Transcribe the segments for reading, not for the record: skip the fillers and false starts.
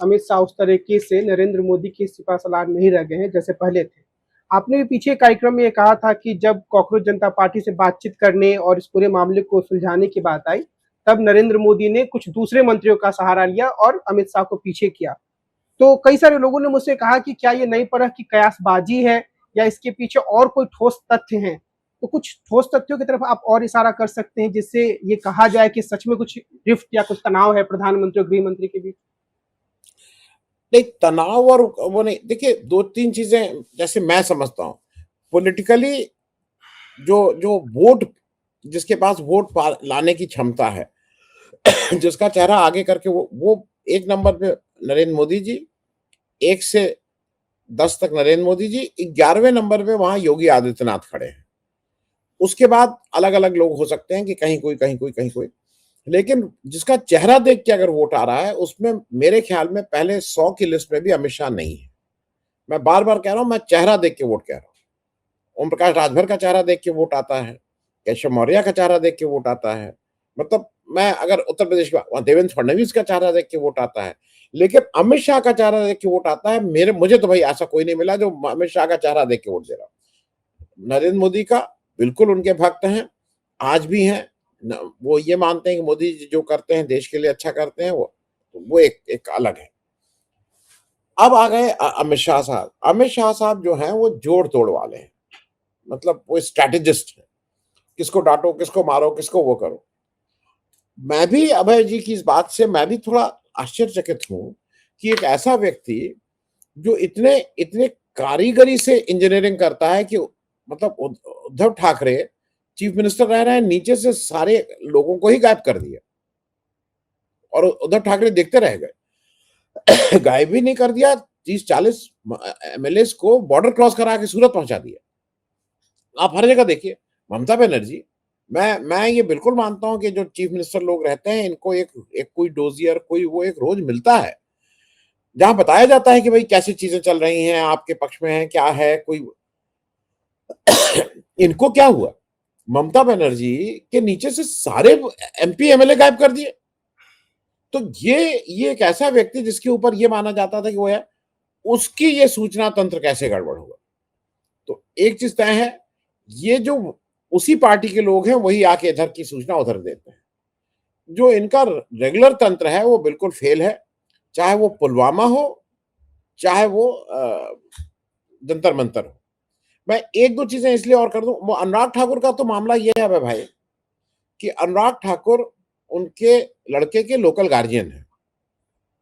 अमित शाह उस तरीके से नरेंद्र मोदी के सिपहसालार नहीं रह गए हैं जैसे पहले थे। आपने भी पीछे कार्यक्रम में ये कहा था कि जब कॉकरोच जनता पार्टी से बातचीत करने और इस पूरे मामले को सुलझाने की बात आई, तब नरेंद्र मोदी ने कुछ दूसरे मंत्रियों का सहारा लिया और अमित शाह को पीछे किया। तो कई सारे लोगों ने मुझसे कहा कि क्या ये नई तरह की कयासबाजी है या इसके पीछे और कोई ठोस तथ्य हैं? तो कुछ ठोस तथ्यों की तरफ आप और इशारा कर सकते हैं जिससे ये कहा जाए कि सच में कुछ रिफ्ट या कुछ तनाव है प्रधानमंत्री और गृह मंत्री के बीच? नहीं, तनाव और वो नहीं, देखिए 2-3 चीजें जैसे मैं समझता हूँ। पॉलिटिकली जो जो वोट, जिसके पास वोट लाने की क्षमता है, जिसका चेहरा आगे करके वो एक नंबर पे नरेंद्र मोदी जी, 1 से 10 तक नरेंद्र मोदी जी, 11वें नंबर पे वहां योगी आदित्यनाथ खड़े हैं। उसके बाद अलग अलग लोग हो सकते हैं कि कहीं कोई कहीं कोई कहीं कोई, लेकिन जिसका चेहरा देख के अगर वोट आ रहा है उसमें मेरे ख्याल में पहले 100 की लिस्ट में भी अमित शाह नहीं है। मैं बार बार कह रहा हूं, मैं चेहरा देख के वोट कह रहा हूं। ओम प्रकाश राजभर का चेहरा देख के वोट आता है, केशव मौर्य का चेहरा देख के वोट आता है। मतलब मैं अगर उत्तर प्रदेश का देवेंद्र फडणवीस का चेहरा देख के वोट आता है, लेकिन अमित शाह का चेहरा देख के वोट आता है। मुझे तो भाई ऐसा कोई नहीं मिला जो अमित शाह का चेहरा देख के वोट दे रहा। नरेंद्र मोदी का बिल्कुल उनके भक्त हैं, आज भी हैं। वो ये मानते हैं कि मोदी जी जो करते हैं देश के लिए अच्छा करते हैं। वो एक एक अलग है। अब आ गए अमित शाह साहब। अमित शाह साहब जो हैं वो जोड़ तोड़ वाले हैं, मतलब वो स्ट्रैटेजिस्ट है। किसको डांटो, किसको मारो, किसको वो करो। मैं भी अभय जी की इस बात से मैं भी थोड़ा आश्चर्यचकित हूं कि एक ऐसा व्यक्ति जो इतने इतने कारीगरी से इंजीनियरिंग करता है कि मतलब उद्धव ठाकरे चीफ मिनिस्टर रह रहे हैं, नीचे से सारे लोगों को ही गायब कर दिया और उद्धव ठाकरे देखते रह गए। गायब भी नहीं कर दिया, 30-40 एमएलए को बॉर्डर क्रॉस करा के सूरत पहुंचा दिया। आप हर जगह देखिए, ममता बनर्जी, मैं ये बिल्कुल मानता हूं कि जो चीफ मिनिस्टर लोग रहते हैं इनको एक एक कोई डोजियर, कोई वो एक रोज मिलता है जहां बताया जाता है कि भाई कैसी चीजें चल रही हैं, आपके पक्ष में है क्या है कोई। इनको क्या हुआ, ममता बनर्जी के नीचे से सारे एमपी एमएलए गायब कर दिए। तो ये एक ऐसा व्यक्ति जिसके ऊपर ये माना जाता था कि वो है, उसकी ये सूचना तंत्र कैसे गड़बड़ हुआ। तो एक चीज तय है, ये जो उसी पार्टी के लोग हैं वही आके इधर की सूचना उधर देते हैं। जो इनका रेगुलर तंत्र है वो बिल्कुल फेल है, चाहे वो पुलवामा हो, चाहे वो जंतर मंतर हो। मैं एक दो चीजें इसलिए और कर दूं, वो अनुराग ठाकुर का तो मामला ये है भाई कि अनुराग ठाकुर उनके लड़के के लोकल गार्जियन है।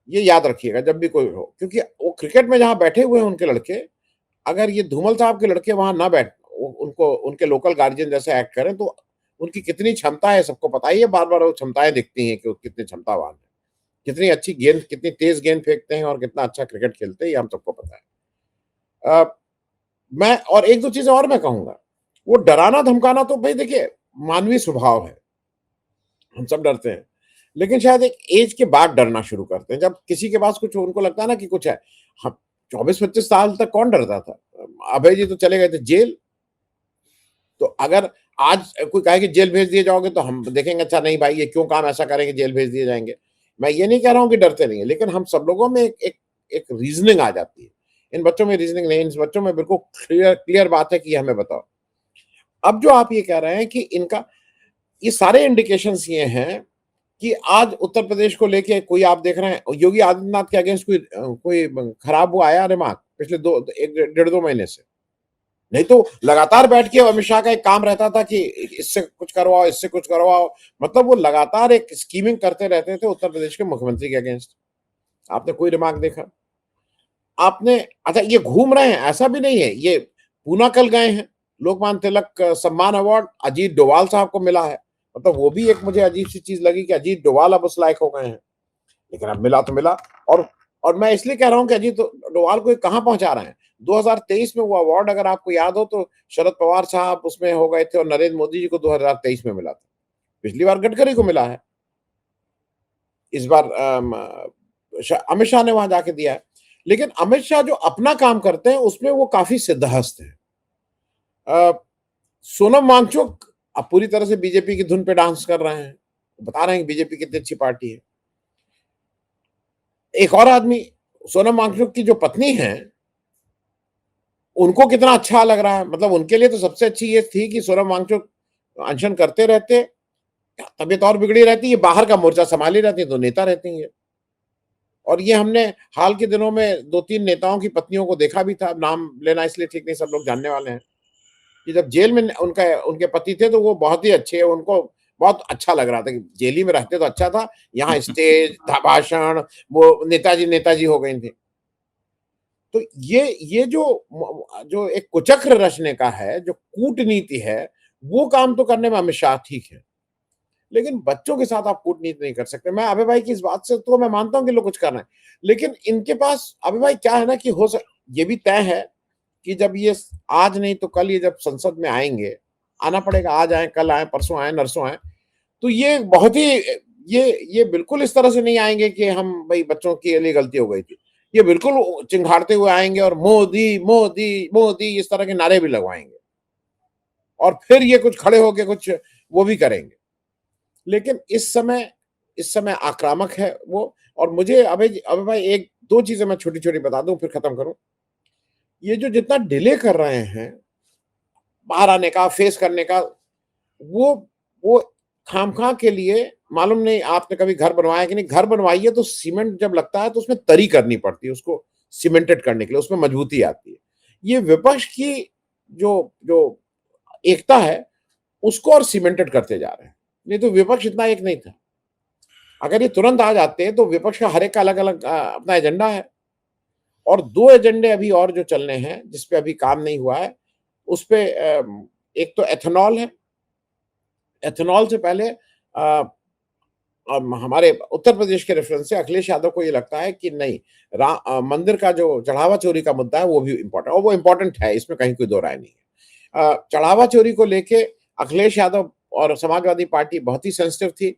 ये याद रखिएगा जब भी कोई हो, क्योंकि वो क्रिकेट में जहां बैठे हुए हैं उनके लड़के, अगर ये धूमल साहब के लड़के वहां ना बैठ, उनको उनके लोकल गार्जियन जैसे एक्ट करें तो उनकी कितनी क्षमता है सबको पता ही है। बार बार वो क्षमताएं दिखती हैं कि वो कितने क्षमतावान है, कितनी अच्छी गेंद, कितनी तेज गेंद फेंकते हैं और कितना अच्छा क्रिकेट खेलते हैं, ये हम सबको पता है। मैं और एक दो चीजें और मैं कहूंगा, वो डराना धमकाना तो भाई देखिए मानवीय स्वभाव है, हम सब डरते हैं, लेकिन शायद एक एज के बाद डरना शुरू करते हैं। जब किसी के पास कुछ उनको लगता है ना कि कुछ है। हम 24-25 साल तक कौन डरता था? अभय जी तो चले गए थे जेल। तो अगर आज कोई कहे कि जेल भेज दिए जाओगे तो हम देखेंगे अच्छा नहीं भाई ये क्यों काम ऐसा करेंगे जेल भेज दिए जाएंगे। मैं ये नहीं कह रहा हूं कि डरते नहीं है, लेकिन हम सब लोगों में एक रीजनिंग आ जाती है। इन बच्चों में रीजनिंग नहीं, इन बच्चों में बिल्कुल क्लियर बात है कि ये हमें बताओ। अब जो आप ये कह रहे हैं कि इनका ये सारे इंडिकेशंस ये हैं कि आज उत्तर प्रदेश को लेके कोई आप देख रहे हैं योगी आदित्यनाथ के अगेंस्ट कोई खराब वो आया रिमार्क पिछले 1.5-2 महीने से? नहीं तो लगातार बैठ के अमित शाह का एक काम रहता था कि इससे कुछ करवाओ, इससे कुछ करवाओ। मतलब वो लगातार एक स्कीमिंग करते रहते थे उत्तर प्रदेश के मुख्यमंत्री के अगेंस्ट। आपने कोई रिमार्क देखा? आपने अच्छा ये घूम रहे हैं ऐसा भी नहीं है, ये पूना कल गए हैं, लोकमान्य तिलक सम्मान अवार्ड अजीत डोभाल साहब को मिला है। मतलब वो भी एक मुझे अजीब सी चीज लगी कि अजीत डोभाल अब उस लायक हो गए हैं, लेकिन अब मिला तो मिला। और और मैं इसलिए कह रहा हूं कि अजीत डोभाल को कहां पहुंचा रहे हैं। 2023 में वो अवार्ड अगर आपको याद हो तो शरद पवार साहब उसमें हो गए थे और नरेंद्र मोदी जी को 2023 में मिला था। पिछली बार गडकरी को मिला है, इस बार अमित शाह ने वहां जाके दिया है। लेकिन अमित शाह जो अपना काम करते हैं उसमें वो काफी सिद्धहस्त है। सोनम वांगचुक अब पूरी तरह से बीजेपी की धुन पे डांस कर रहे हैं, बता रहे हैं कि बीजेपी कितनी अच्छी पार्टी है। एक और आदमी सोनम वांगचुक की जो पत्नी है, उनको कितना अच्छा लग रहा है। मतलब उनके लिए तो सबसे अच्छी ये थी कि सोनम वांगचुक अनशन करते रहते, तबीयत और बिगड़ी रहती, ये बाहर का मोर्चा संभाली रहती, तो नेता रहती है। और ये हमने हाल के दिनों में 2-3 नेताओं की पत्नियों को देखा भी था, नाम लेना इसलिए ठीक नहीं, सब लोग जानने वाले हैं, कि जब जेल में उनका उनके पति थे तो वो बहुत ही अच्छे, उनको बहुत अच्छा लग रहा था कि जेल ही में रहते तो अच्छा था, यहाँ स्टेज था, भाषण, वो नेताजी नेताजी हो गई थी। तो ये जो एक कुचक्र रचने का है, जो कूटनीति है, वो काम तो करने में अमित शाह ठीक है। लेकिन बच्चों के साथ आप कूटनीति नहीं कर सकते। मैं अभय भाई की इस बात से तो मैं मानता हूँ कि लोग कुछ कर रहे हैं, लेकिन इनके पास अभय भाई क्या है ना कि ये भी तय है कि जब ये आज नहीं तो कल ये जब संसद में आएंगे, आना पड़ेगा, आज आए, कल आए, परसों आए, नरसों आए, तो ये बहुत ही ये बिल्कुल इस तरह से नहीं आएंगे कि हम भाई बच्चों के लिए गलती हो गई थी। ये बिल्कुल चिंघाड़ते हुए आएंगे और मोदी मोदी मोदी इस तरह के नारे भी लगवाएंगे, और फिर ये कुछ खड़े होके कुछ वो भी करेंगे। लेकिन इस समय आक्रामक है वो। और मुझे अभय भाई एक दो चीजें मैं छोटी छोटी बता दूं फिर खत्म करूं। ये जो जितना डिले कर रहे हैं बाहर आने का, फेस करने का, वो वो खामखा के लिए, मालूम नहीं आपने कभी घर बनवाया कि नहीं। घर बनवाइए तो सीमेंट जब लगता है तो उसमें तरी करनी पड़ती है, उसको सीमेंटेड करने के लिए, उसमें मजबूती आती है। ये विपक्ष की जो जो एकता है उसको और सीमेंटेड करते जा रहे हैं। नहीं तो विपक्ष इतना एक नहीं था। अगर ये तुरंत आ जाते हैं तो विपक्ष का हर एक का अलग अलग अपना एजेंडा है, और दो एजेंडे अभी और जो चलने हैं जिसपे अभी काम नहीं हुआ है उस पे एक तो एथेनॉल है। एथेनॉल से पहले हमारे उत्तर प्रदेश के रेफरेंस से अखिलेश यादव को ये लगता है कि नहीं, मंदिर का जो चढ़ावा चोरी का मुद्दा है वो भी इम्पोर्टेंट, और वो इम्पोर्टेंट है, इसमें कहीं कोई दो राय नहीं है। चढ़ावा चोरी को लेके अखिलेश यादव और समाजवादी पार्टी बहुत ही सेंसिटिव थी।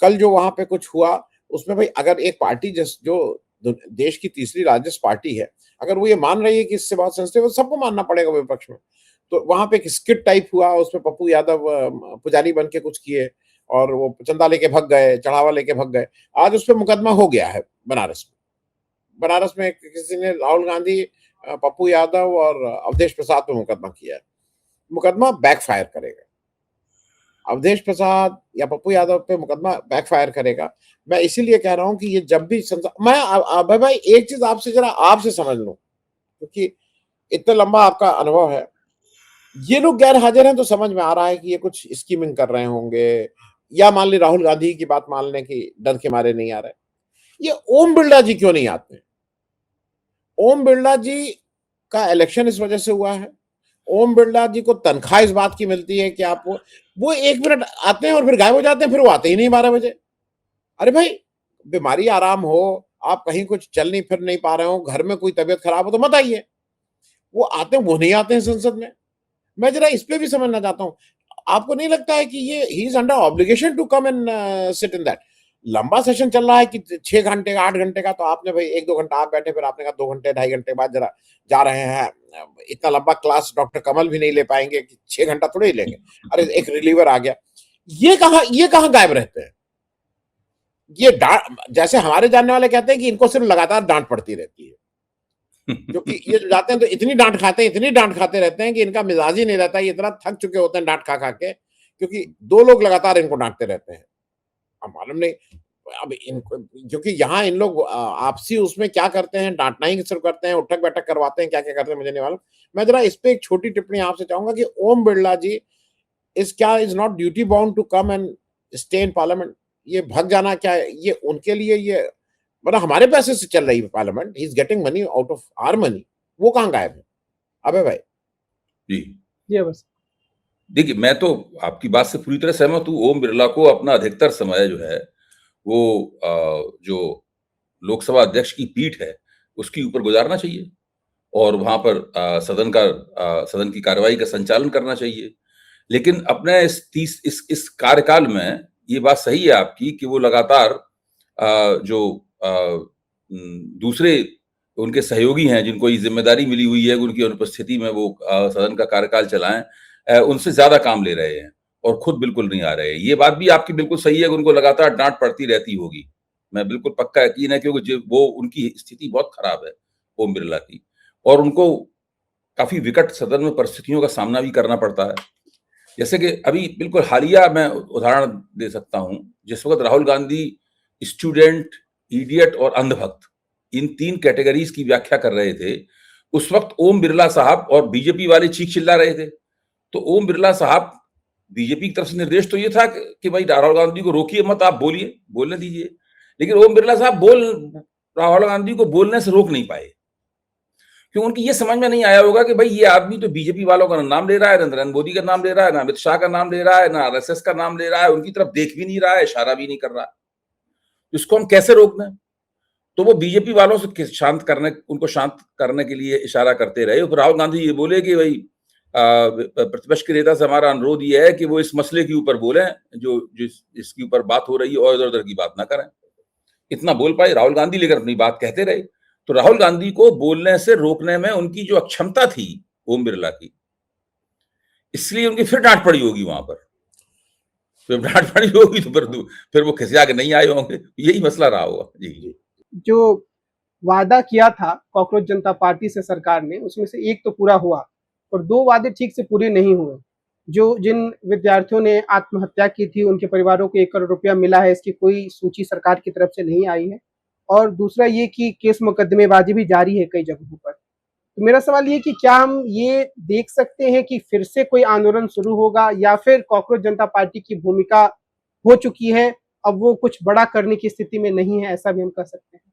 कल जो वहां पे कुछ हुआ उसमें भाई अगर एक पार्टी जो देश की तीसरी लार्जेस्ट पार्टी है, अगर वो ये मान रही है कि इससे बहुत सेंसिटिव है, सबको मानना पड़ेगा विपक्ष में। तो वहां पे एक स्किट टाइप हुआ, उसमें पप्पू यादव पुजारी बन के कुछ किए और वो चंदा लेके भग गए, चढ़ावा लेके भग गए। आज उस पर मुकदमा हो गया है बनारस में। बनारस में किसी ने राहुल गांधी, पप्पू यादव और अवधेश प्रसाद पे मुकदमा किया है। मुकदमा बैकफायर करेगा, अवधेश प्रसाद या पप्पू यादव पे मुकदमा बैकफायर करेगा। मैं इसीलिए कह रहा हूं कि ये जब भी मैं अभय भाई एक चीज आपसे जरा आपसे समझ लूं, क्योंकि इतना लंबा आपका अनुभव है। ये लोग गैर हाजिर हैं तो समझ में आ रहा है कि ये कुछ स्कीमिंग कर रहे होंगे, या मान ली राहुल गांधी की बात मान लें कि डर के मारे नहीं आ रहे। ये ओम बिरला जी क्यों नहीं आते? ओम बिरला जी का इलेक्शन इस वजह से हुआ है। ओम बिरला जी को तनख्वाह इस बात की मिलती है कि आप वो 1 मिनट आते हैं और फिर गायब हो जाते हैं, फिर वो आते ही नहीं 12 बजे। अरे भाई, बीमारी आराम हो, आप कहीं कुछ चल नहीं फिर नहीं पा रहे हो, घर में कोई तबीयत खराब हो तो मत आइए। वो आते हैं, वो नहीं आते हैं संसद में। मैं जरा इस पे भी समझना चाहता हूँ। आपको नहीं लगता है कि ये ही is under obligation to come and sit in that? लंबा सेशन चल रहा है कि 6 घंटे का 8 घंटे का, तो आपने भाई 1-2 घंटा आप बैठे, फिर आपने कहा 2 घंटे 2.5 घंटे बाद जरा जा रहे हैं। इतना लंबा क्लास डॉक्टर कमल भी नहीं ले पाएंगे कि 6 घंटा थोड़े ही लेंगे। अरे एक रिलीवर आ गया, ये कहाँ गायब रहते हैं? ये डांट, जैसे हमारे जानने वाले कहते हैं कि इनको सिर्फ लगातार डांट पड़ती रहती है, क्योंकि ये जो जाते हैं तो इतनी डांट खाते हैं, इतनी डांट खाते रहते हैं कि इनका मिजाज ही नहीं रहता। ये इतना थक चुके होते हैं डांट खा खा के, क्योंकि 2 लोग लगातार इनको डांटते रहते हैं। अब मालूम नहीं, अब इनको, क्योंकि यहाँ इन लोग आपसी उसमें क्या करते हैं, डांटना ही सिर्फ करते हैं, उठक बैठक करवाते हैं, क्या क्या करते हैं मुझे नहीं मालूम। मैं जरा इस पे एक छोटी टिप्पणी आपसे चाहूंगा कि Om Birla ji is not duty bound to come and stay in Parliament? ये भग जाना क्या है, ये उनके लिए ये मतलब हमारे पैसे से चल रही है parliament, he is getting money out of our money, वो कहाँ गायब है? अबे भाई जी जी बस देखिए, मैं तो आपकी बात से पूरी तरह सहमत हूँ। ओम बिरला को अपना अधिकतर समय जो है वो जो लोकसभा अध्यक्ष की पीठ है उसके ऊपर गुजारना चाहिए, और वहां पर सदन की कार्रवाई का संचालन करना चाहिए। लेकिन अपने इस कार्यकाल में ये बात सही है आपकी कि वो लगातार जो दूसरे उनके सहयोगी हैं जिनको ये जिम्मेदारी मिली हुई है उनकी अनुपस्थिति में वो सदन का कार्यकाल चलाएं, उनसे ज्यादा काम ले रहे हैं और खुद बिल्कुल नहीं आ रहे हैं। ये बात भी आपकी बिल्कुल सही है कि उनको लगातार डांट पड़ती रहती होगी। मैं बिल्कुल पक्का यकीन है, क्योंकि वो उनकी स्थिति बहुत खराब है, ओम बिरला की, और उनको काफ़ी विकट सदन में परिस्थितियों का सामना भी करना पड़ता है। जैसे कि अभी बिल्कुल हालिया मैं उदाहरण दे सकता हूँ, जिस वक़्त राहुल गांधी स्टूडेंट, इडियट और अंधभक्त, इन 3 कैटेगरीज़ की व्याख्या कर रहे थे, उस वक़्त ओम बिरला साहब और बीजेपी वाले चीख-चिल्ला रहे थे। तो ओम बिरला साहब, बीजेपी की तरफ से निर्देश तो ये था कि भाई राहुल गांधी को रोकिए मत, आप बोलिए, बोलने दीजिए। लेकिन ओम बिरला साहब राहुल गांधी को बोलने से रोक नहीं पाए। क्यों? उनकी ये समझ में नहीं आया होगा कि भाई ये आदमी तो बीजेपी वालों का नाम ले रहा है, ना नरेंद्र मोदी का नाम ले रहा है, ना अमित शाह का नाम ले रहा है, ना आरएसएस का नाम ले रहा है, उनकी तरफ देख भी नहीं रहा है, इशारा भी नहीं कर रहा है। इसको हम कैसे रोक दें? तो वो बीजेपी वालों से उनको शांत करने के लिए इशारा करते रहे। फिर राहुल गांधी ये बोले कि भाई प्रतिपक्ष के नेता से हमारा अनुरोध ये है कि वो इस मसले के ऊपर बोलें, जिसके ऊपर बात हो रही है, और इधर-उधर की बात ना करें। इतना बोल पाए राहुल गांधी, लेकर अपनी बात कहते रहे। तो राहुल गांधी को बोलने से रोकने में उनकी जो अक्षमता थी ओम बिरला की, इसलिए उनकी फिर डांट पड़ी होगी वहां पर। फिर डांट पड़ी होगी तो फिर वो खिसिया के नहीं आए होंगे। यही मसला रहा होगा। जी। जो वादा किया था कॉकरोच जनता पार्टी से सरकार ने, उसमें से एक तो पूरा हुआ और 2 वादे ठीक से पूरे नहीं हुए। जिन विद्यार्थियों ने आत्महत्या की थी, उनके परिवारों को 1 करोड़ रुपया मिला है, इसकी कोई सूची सरकार की तरफ से नहीं आई है। और दूसरा ये कि केस मुकदमेबाजी भी जारी है कई जगहों पर। तो मेरा सवाल ये है कि क्या हम ये देख सकते हैं कि फिर से कोई आंदोलन शुरू होगा, या फिर कॉकरोच जनता पार्टी की भूमिका हो चुकी है, अब वो कुछ बड़ा करने की स्थिति में नहीं है, ऐसा भी हम कह सकते हैं?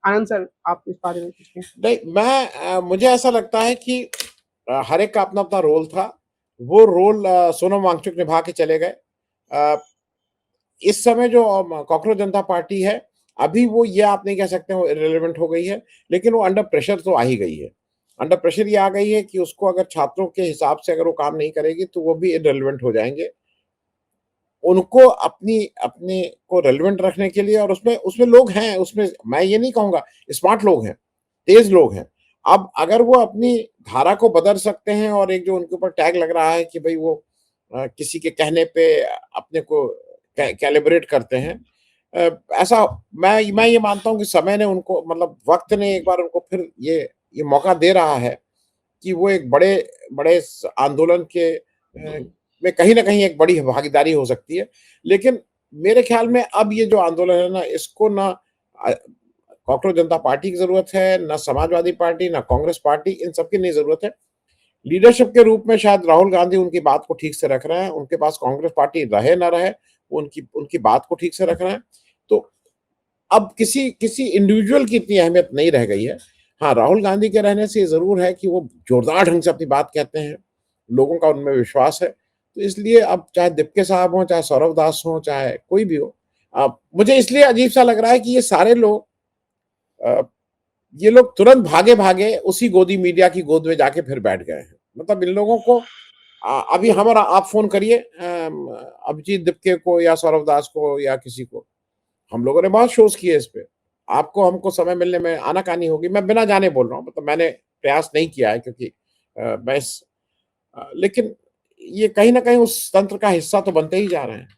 आनंद सर, आप इस बारे में कुछ कहें? नहीं, मुझे ऐसा लगता है कि हर एक का अपना-अपना रोल था। वो रोल सोनम वांगचुक निभा के चले गए। अ, इस समय जो कॉकरोच जनता पार्टी है, अभी वो ये आप नहीं कह सकते वो इर्रेलेवेंट हो गई है, लेकिन वो अंडर प्रेशर तो आ ही गई है। अंडर प्रेशर ये आ गई है कि उसको अगर छात्रों के हिसाब से अगर वो काम नहीं करेगी, तो वो भी इर्रेलेवेंट हो जाएँगे। उनको अपने को रेलेवेंट रखने के लिए, और उसमें उसमें लोग हैं, उसमें मैं ये नहीं कहूँगा, स्मार्ट लोग हैं, तेज़ लोग हैं। अब अगर वो अपनी धारा को बदल सकते हैं, और एक जो उनके ऊपर टैग लग रहा है कि भई वो किसी के कहने पे अपने को कैलिब्रेट करते हैं। ऐसा मैं ये मानता हूँ कि समय ने उनको, मतलब वक़्त ने एक बार उनको फिर ये मौका दे रहा है कि वो एक बड़े बड़े आंदोलन के में कहीं न कहीं एक बड़ी भागीदारी हो सकती है। लेकिन मेरे ख्याल में अब ये जो आंदोलन है ना, इसको ना कॉकरोच जनता पार्टी की ज़रूरत है, ना समाजवादी पार्टी, ना कांग्रेस पार्टी, इन सब की नहीं ज़रूरत है। लीडरशिप के रूप में शायद राहुल गांधी उनकी बात को ठीक से रख रहे हैं। उनके पास कांग्रेस पार्टी रहे ना रहे, उनकी उनकी बात को ठीक से रख रहे हैं। तो अब किसी किसी इंडिविजुअल की इतनी अहमियत नहीं रह गई है। हाँ, राहुल गांधी के रहने से ये ज़रूर है कि वो जोरदार ढंग से अपनी बात कहते हैं, लोगों का उनमें विश्वास है। तो इसलिए अब चाहे दीपके साहब हों, चाहे सौरव दास हों, चाहे कोई भी हो, मुझे इसलिए अजीब-सा लग रहा है कि ये सारे लोग अ, ये लोग तुरंत भागे-भागे उसी गोदी मीडिया की गोद में जाके फिर बैठ गए हैं। मतलब इन लोगों को अभी हम और आप फ़ोन करिए अभिजीत दीपके को या सौरव दास को या किसी को, हम लोगों ने बहुत शोज़ किए इस पे। आपको हमको समय मिलने में आनाकानी होगी। मैं बिना जाने बोल रहा हूँ, मतलब मैंने प्रयास नहीं किया है, क्योंकि लेकिन ये कहीं न कहीं उस तंत्र का हिस्सा तो बनते ही जा रहे हैं।